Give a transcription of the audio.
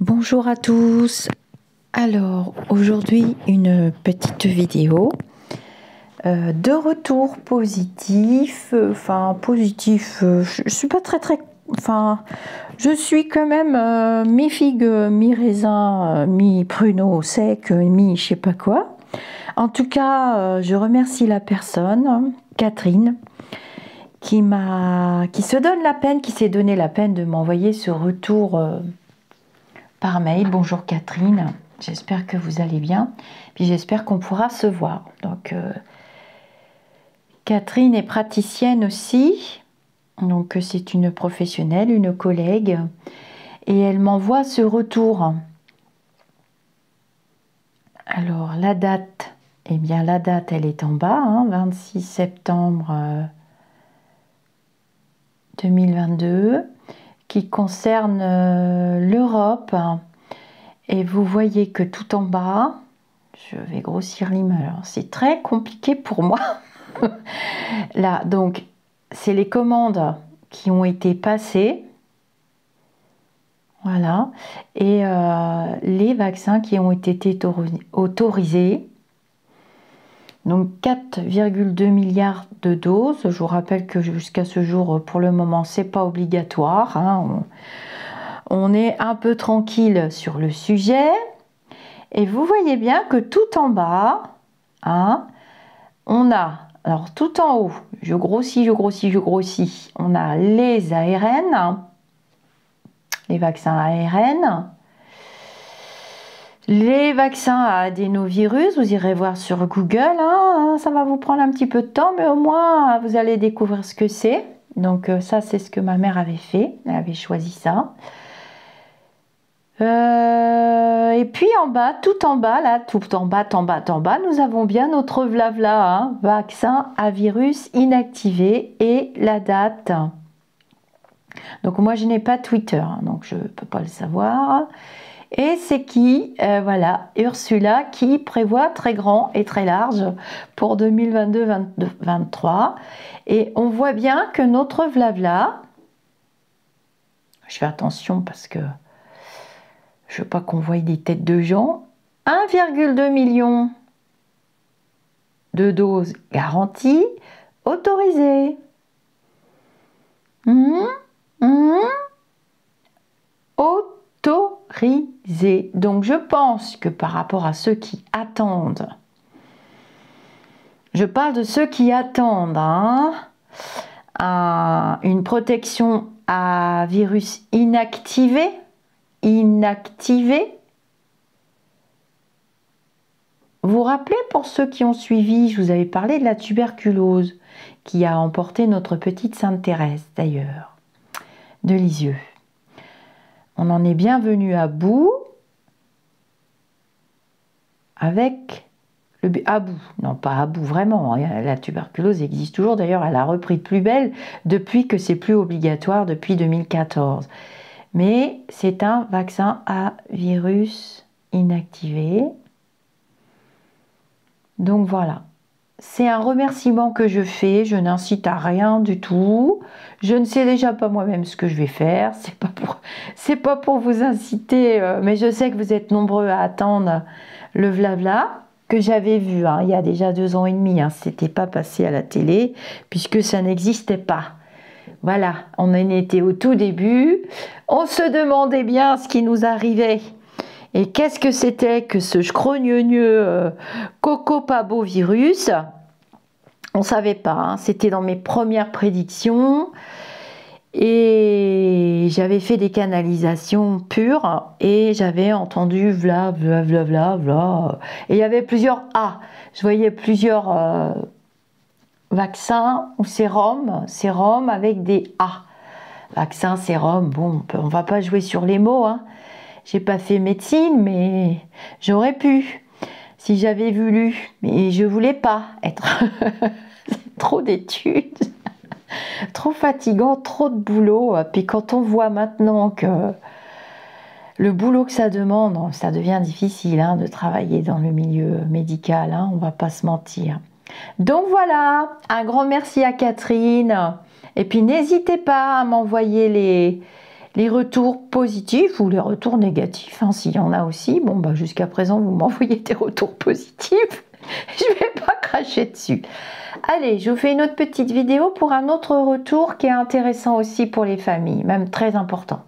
Bonjour à tous. Alors aujourd'hui une petite vidéo de retour positif. Je suis pas très je suis quand même mi-figue, mi-raisin, mi-pruneau sec, mi je sais pas quoi. En tout cas, je remercie la personne, Catherine, qui se donne la peine, qui s'est donné la peine de m'envoyer ce retour par mail. Bonjour Catherine, j'espère que vous allez bien, puis j'espère qu'on pourra se voir. Donc Catherine est praticienne aussi, donc c'est une professionnelle, une collègue, et elle m'envoie ce retour. Alors la date, eh bien la date elle est en bas, 26 septembre 2022, qui concerne l'Europe. Et vous voyez que tout en bas, je vais grossir l'image, c'est très compliqué pour moi. Là, donc, c'est les commandes qui ont été passées. Voilà. Et les vaccins qui ont été autorisés. Donc 4,2 milliards de doses. Je vous rappelle que jusqu'à ce jour, pour le moment, c'est pas obligatoire. On est un peu tranquille sur le sujet. Et vous voyez bien que tout en bas, on a, alors tout en haut, je grossis, on a les ARN, les vaccins ARN, les vaccins à adénovirus, vous irez voir sur Google, ça va vous prendre un petit peu de temps, mais au moins vous allez découvrir ce que c'est. Donc ça, c'est ce que ma mère avait fait, elle avait choisi ça. Et puis en bas, tout en bas, nous avons bien notre Vlavla, vaccin à virus inactivé et la date. Donc moi je n'ai pas Twitter, donc je ne peux pas le savoir. Et c'est qui voilà, Ursula qui prévoit très grand et très large pour 2022-2023. Et on voit bien que notre Vlavla, je fais attention parce que je veux pas qu'on voie des têtes de gens. 1,2 million de doses garanties autorisées. Autorisées. Donc je pense que par rapport à ceux qui attendent, je parle de ceux qui attendent une protection à virus inactivé. Vous vous rappelez, pour ceux qui ont suivi, je vous avais parlé de la tuberculose qui a emporté notre petite Sainte Thérèse d'ailleurs, de Lisieux. On en est bien venu à bout avec à bout, non pas à bout vraiment, la tuberculose existe toujours, d'ailleurs elle a repris de plus belle depuis que c'est plus obligatoire depuis 2014. Mais c'est un vaccin à virus inactivé. Donc voilà, c'est un remerciement que je fais, je n'incite à rien du tout. Je ne sais déjà pas moi-même ce que je vais faire, c'est pas pour vous inciter, mais je sais que vous êtes nombreux à attendre le Vlavla, que j'avais vu il y a déjà 2 ans et demi, c'était pas passé à la télé, puisque ça n'existait pas. Voilà, on en était au tout début, on se demandait bien ce qui nous arrivait. Et qu'est-ce que c'était que ce scrogneux cocopabovirus? On ne savait pas, c'était dans mes premières prédictions. Et j'avais fait des canalisations pures et j'avais entendu vla. Et il y avait plusieurs A. Je voyais plusieurs vaccins ou sérum avec des A. Vaccin, sérum, bon, on va pas jouer sur les mots, J'ai pas fait médecine, mais j'aurais pu, si j'avais voulu. Mais je voulais pas être. Trop d'études, trop fatigant, trop de boulot. Puis quand on voit maintenant que le boulot que ça demande, ça devient difficile de travailler dans le milieu médical, on va pas se mentir. Donc voilà, un grand merci à Catherine. Et puis n'hésitez pas à m'envoyer les retours positifs ou les retours négatifs, hein, s'il y en a aussi. Bon, bah, jusqu'à présent, vous m'envoyez des retours positifs. Je ne vais pas cracher dessus. Allez, je vous fais une autre petite vidéo pour un autre retour qui est intéressant aussi pour les familles, même très important.